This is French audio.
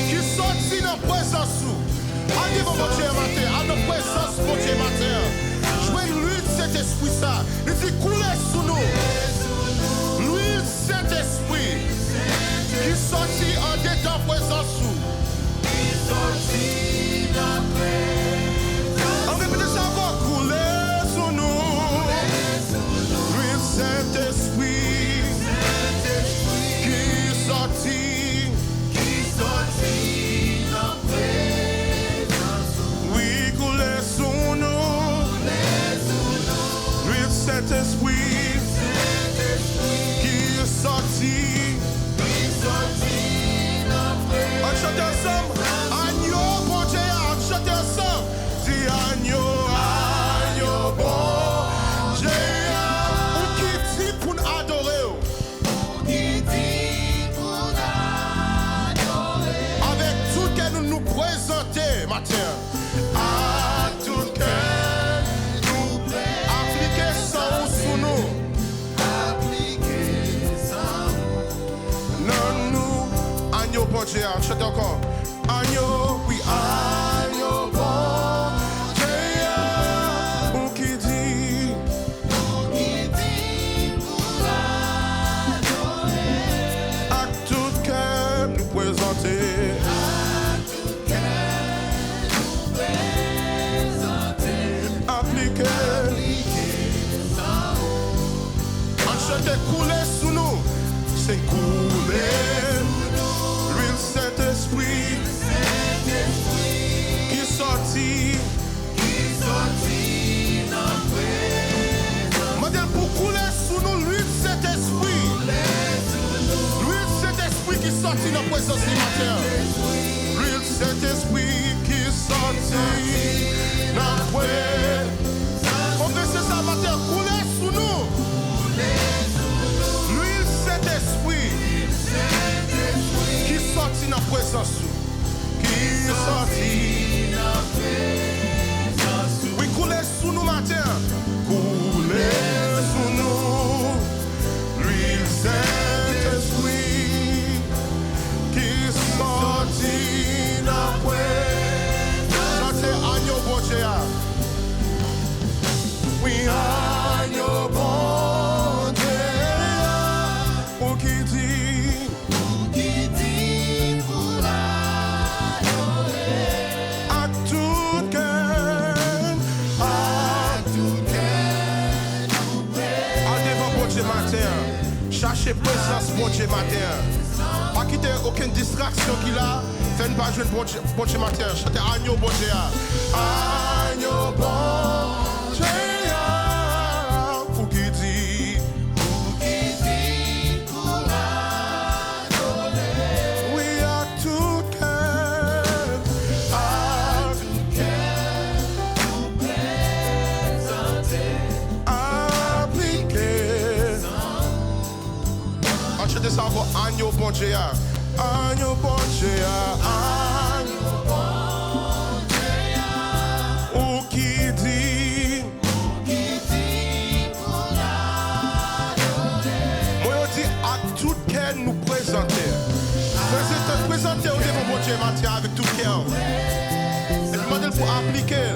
qui sortit dans la présence. Allez, mon Dieu, matin, à notre présence, mon Dieu, matin. Jouez l'huile de cet esprit, ça. Il dit couler sous nous. L'huile de cet esprit qui sortit en dedans présence. On répète ça encore, couler sous nous. L'huile de cet esprit qui sortit dans présence. Oui, couler sous nous. L'huile de cet esprit qui sortit on chante ensemble. Agneau, bon Dieu, on chante ensemble. Dis agneau, agneau, bon Dieu. Ou qui dit pour nous adorer. Ou qui dit pour nous adorer. Avec tout que nous présenter, matin. À tout que nous appliquer ça sous nous. Agneau, bon Dieu, chante encore. Agneau, oui, agneau, bon Dieu. Ou qui dit pour l'adorer. À tout cœur nous présenter. À tout cœur nous présenter. Appliquer ça. On chante couler sous nous. C'est couler. Saint-Esprit qui sortit dans présence. Modèle pour couler sous nous l'huile de Saint-Esprit. L'huile de Saint-Esprit qui sortit dans présence du matin. L'huile de Saint-Esprit qui sortit dans présence. On veut ça matin, couler sous nous. L'huile de Saint-Esprit qui sortit dans la présence. Qui sortit dans la présence. Oui, couler sous nous matin. Couler sous nous. L'huile Saint-Esprit qui sortit dans la présence. Chantez agneau bon Dieu. Oui, agneau bon Dieu. Ou qui dit cherchez présence bon Dieu matin. Pas quitter aucune distraction qu'il a. Faites pas jouer bon Dieu matin. Chantez agneau bon Dieu. Agneau bon Dieu. Pour qui dit pour l'adorer. Oui, à tout cœur. À tout cœur. Nous présenter. Appliquer. Chantez ça encore, agneau bon Dieu, agneau bon Dieu, agneau bon Dieu. Ou qui dit pour l'adorer. Moi on dit à tout cœur nous présenter. Présenter au devant bon Dieu matin avec tout cœur. Et puis modèle pour appliquer.